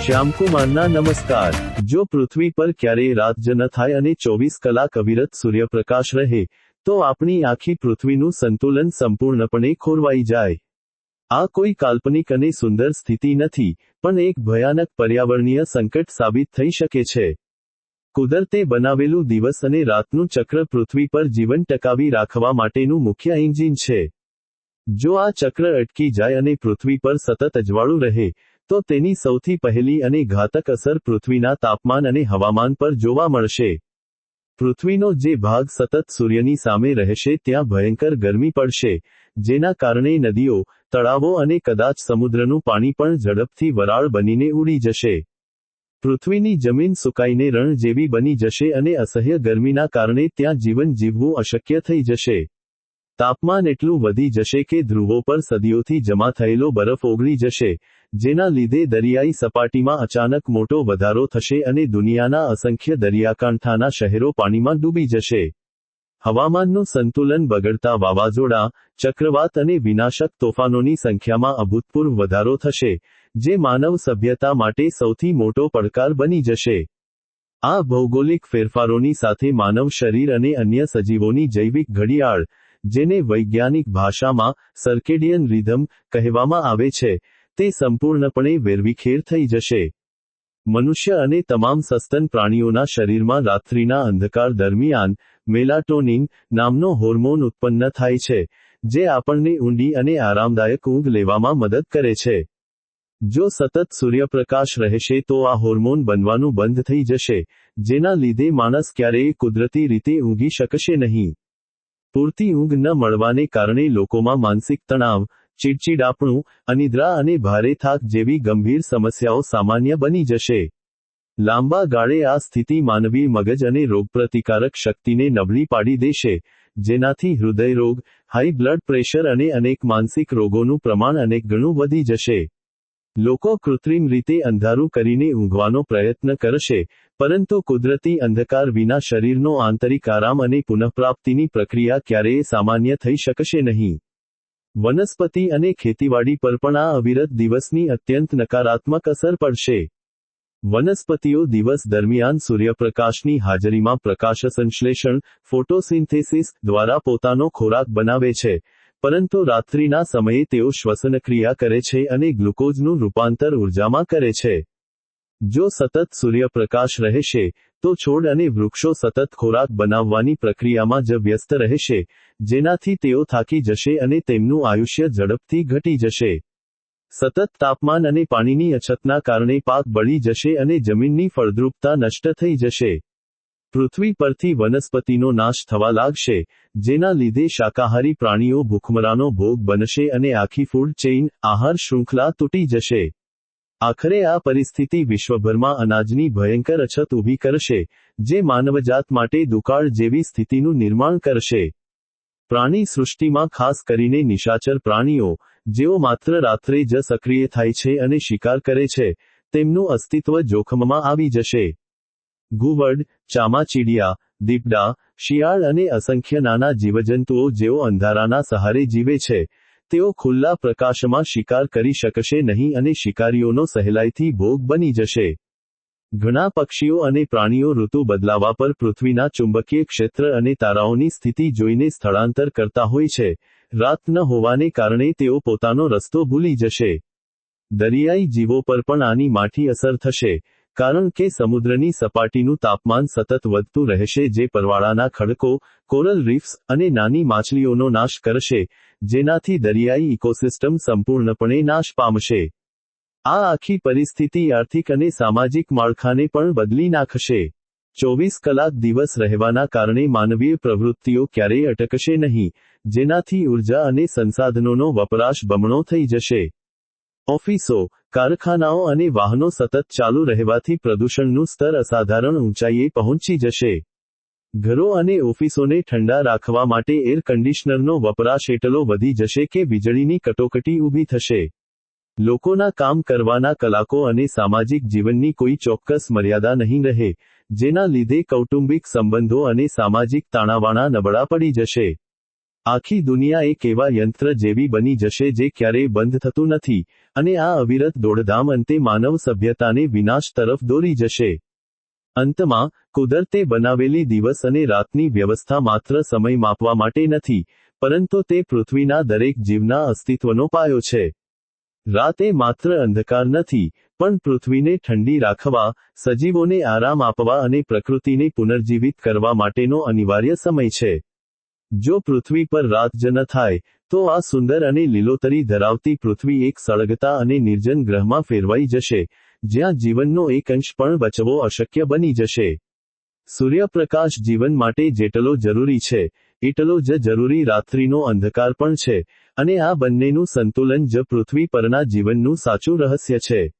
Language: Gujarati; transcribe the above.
શ્યામકુમારના નમસ્કાર। જો પૃથ્વી પર ક્યારેય રાત જ ન થાય અને 24 કલાક અવિરત સૂર્યપ્રકાશ રહે, તો આપણી આખી પૃથ્વીનું સંતુલન સંપૂર્ણપણે ખોરવાઈ જાય। આ કોઈ કાલ્પનિક અને સુંદર સ્થિતિ નથી, પણ એક ભયાનક પર્યાવરણીય સંકટ સાબિત થઈ શકે છે। કુદરતે બનાવેલું દિવસ અને રાતનું ચક્ર પૃથ્વી પર જીવન ટકાવી રાખવા માટેનું મુખ્ય એન્જિન છે। જો આ ચક્ર અટકી જાય અને પૃથ્વી પર સતત અજવાળું રહે, તો તેની સૌથી પહેલી અને ઘાતક અસર પૃથ્વીના તાપમાન અને હવામાન પર જોવા મળશે। પૃથ્વીનો જે ભાગ સતત સૂર્યની સામે રહેશે ત્યાં ભયંકર ગરમી પડશે, જેના કારણે નદીઓ, તળાવો અને કદાચ સમુદ્રનું પાણી પણ ઝડપથી વરાળ બનીને ઉડી જશે। પૃથ્વીની જમીન સુકાઈને રણ જેવી બની જશે અને અસહ્ય ગરમીના કારણે ત્યાં જીવન જીવવું અશક્ય થઈ જશે। તાપમાન એટલું વધી જશે કે ધ્રુવો પર સદીઓથી જમા થયેલો બરફ ઓગળી જશે, જેના લીધે દરિયાઈ સપાટીમાં અચાનક મોટો વધારો થશે અને દુનિયાના અસંખ્ય દરિયાકાંઠાના શહેરો પાણીમાં ડૂબી જશે। હવામાનનું સંતુલન બગડતા વાવાઝોડા, ચક્રવાત અને વિનાશક તોફાનોની સંખ્યામાં અભૂતપૂર્વ વધારો થશે, જે માનવ સભ્યતા માટે સૌથી મોટો પડકાર બની જશે। આ ભૌગોલિક ફેરફારોની સાથે માનવ શરીર અને અન્ય સજીવોની જૈવિક ઘડિયાળ, જેને વૈજ્ઞાનિક ભાષામાં સર્કેડિયન રિધમ કહેવામાં આવે છે, તે સંપૂર્ણપણે વેરવિખેર થઈ જશે। મનુષ્ય અને તમામ સસ્તન પ્રાણીઓના શરીરમાં રાત્રિના અંધકાર દરમિયાન મેલાટોનિન નામનો હોર્મોન ઉત્પન્ન થાય છે, જે આપણને ઊંડી અને આરામદાયક ઊંઘ લેવામાં મદદ કરે છે। જો સતત સૂર્યપ્રકાશ રહેશે તો આ હોર્મોન બનવાનું બંધ થઈ જશે, જેના લીધે માણસ ક્યારેય કુદરતી રીતે ઊંઘી શકશે નહીં। પૂરતી ઊંઘ ન મળવાને કારણે લોકોમાં માનસિક તણાવ, ચીડચીડાપણું, અનિદ્રા અને ભારે થાક જેવી ગંભીર સમસ્યાઓ સામાન્ય બની જશે। લાંબા ગાળે આ સ્થિતિ માનવી મગજ અને રોગપ્રતિકારક શક્તિને નબળી પાડી દેશે, જેનાથી હૃદયરોગ, હાઈ બ્લડ પ્રેશર અને અનેક માનસિક રોગોનું પ્રમાણ અનેક ગણું વધી જશે। લોકો કૃત્રિમ રીતે અંધારું કરીને ઊંઘવાનો પ્રયત્ન કરશે, પરંતુ કુદરતી અંધકાર વિના શરીરનો આંતરિક આરામ અને પુનઃપ્રાપ્તિની પ્રક્રિયા ક્યારેય સામાન્ય થઈ શકશે નહીં। વનસ્પતિ અને ખેતીવાડી પર પણ આ અવિરત દિવસની અત્યંત નકારાત્મક અસર પડશે। વનસ્પતિઓ દિવસ દરમિયાન સૂર્યપ્રકાશની હાજરીમાં પ્રકાશસંશ્લેષણ, ફોટોસિન્થેસિસ દ્વારા પોતાનો ખોરાક બનાવે છે, પરંતુ રાત્રિના સમયે તેઓ શ્વસનક્રિયા કરે છે અને ગ્લુકોઝનું રૂપાંતર ઉર્જામાં કરે છે। જો સતત સૂર્યપ્રકાશ રહેશે, તો છોડ અને વૃક્ષો સતત ખોરાક બનાવવાની પ્રક્રિયામાં જ વ્યસ્ત રહેશે, જેનાથી તેઓ થાકી જશે અને તેમનું આયુષ્ય ઝડપથી ઘટી જશે। સતત તાપમાન અને પાણીની અછતના કારણે પાક બળી જશે અને જમીનની ફળદ્રુપતા નષ્ટ થઈ જશે। પૃથ્વી પરથી વનસ્પતિનો નાશ થવા લાગશે, જેના લીધે શાકાહારી પ્રાણીઓ ભૂખમરાનો ભોગ બનશે અને આખી ફૂડ ચેઇન, આહાર શૃંખલા તૂટી જશે। આખરે આ પરિસ્થિતિ વિશ્વભરમાં અનાજની ભયંકર અછત ઊભી કરશે, જે માનવજાત માટે દુકાળ જેવી સ્થિતિનું નિર્માણ કરશે। પ્રાણી સૃષ્ટિમાં ખાસ કરીને નિશાચર પ્રાણીઓ, જેઓ માત્ર રાત્રે જ સક્રિય થાય છે અને શિકાર કરે છે, તેમનું અસ્તિત્વ જોખમમાં આવી જશે। ઘુવડ, ચામાચીડિયા, દીપડા, શિયાળ અને અસંખ્ય નાના જીવજંતુઓ જેઓ અંધારાના સહારે જીવે છે, તેઓ ખુલ્લા પ્રકાશમાં શિકાર કરી શકશે નહીં અને શિકારીઓનો સહેલાઈથી ભોગ બની જશે। ઘણા પક્ષીઓ અને પ્રાણીઓ ઋતુ બદલાવા પર પૃથ્વીના ચુંબકીય ક્ષેત્ર અને તારાઓની સ્થિતિ જોઈને સ્થળાંતર કરતા હોય છે। રાત ન હોવાને કારણે તેઓ પોતાનો રસ્તો ભૂલી જશે। દરિયાઈ જીવો પર પણ આની માઠી અસર થશે, કારણ કે સમુદ્રની સપાટીનું તાપમાન સતત વધતું રહેશે જે પરવાળાના ખડકો, કોરલ રીફ્સ અને નાની માછલીઓનો નાશ કરશે, જેનાથી દરિયાઈ ઇકોસિસ્ટમ સંપૂર્ણપણે નાશ પામશે। આ આખી પરિસ્થિતિ આર્થિક અને સામાજિક માળખાને પણ બદલી નાખશે। 24 કલાક દિવસ રહેવાના કારણે માનવીય પ્રવૃત્તિઓ ક્યારેય અટકશે નહીં, જેનાથી ઉર્જા અને સંસાધનોનો વપરાશ બમણો થઈ જશે। ઓફિસો, કારખાનાઓ અને વાહનો સતત ચાલુ રહેવાથી પ્રદૂષણનું સ્તર અસાધારણ ઊંચાઈએ પહોંચી જશે। ઘરો અને ઓફિસોને ઠંડા રાખવા માટે એર કન્ડિશનરનો વપરાશ એટલો વધી જશે કે વીજળીની કટોકટી ઊભી થશે। લોકોના કામ કરવાના કલાકો અને સામાજિક જીવનની કોઈ ચોક્કસ મર્યાદા નહીં રહે, જેના લીધે કૌટુંબિક સંબંધો અને સામાજિક તાણાવાણા નબળા પડી જશે। આખી દુનિયા એક એવા યંત્ર જેવી બની જશે જે ક્યારેય બંધ થતું નથી, અને આ અવિરત દોડધામ અંતે માનવ સભ્યતાને વિનાશ તરફ દોરી જશે. અંતમાં, કુદરતે બનાવેલી દિવસ અને રાતની વ્યવસ્થા માત્ર સમય માપવા માટે નથી, પરંતુ તે પૃથ્વીના દરેક જીવના અસ્તિત્વનો પાયો છે. રાત એ માત્ર અંધકાર નથી, પણ પૃથ્વીને ઠંડી રાખવા, સજીવોને આરામ આપવા અને પ્રકૃતિને પુનર્જીવિત કરવા માટેનો અનિવાર્ય સમય છે. જો પૃથ્વી પર રાત જ ન થાય, તો આ સુંદર અને લીલોતરી ધરાવતી પૃથ્વી એક સળગતા અને નિર્જન ગ્રહમાં ફેરવાઈ જશે, જ્યાં જીવનનો એક અંશ પણ બચવો અશક્ય બની જશે. સૂર્યપ્રકાશ જીવન માટે જેટલો જરૂરી છે, એટલો જ જરૂરી રાત્રિનો અંધકાર પણ છે, અને આ બંનેનું સંતુલન જ પૃથ્વી પરના જીવનનું સાચું રહસ્ય છે.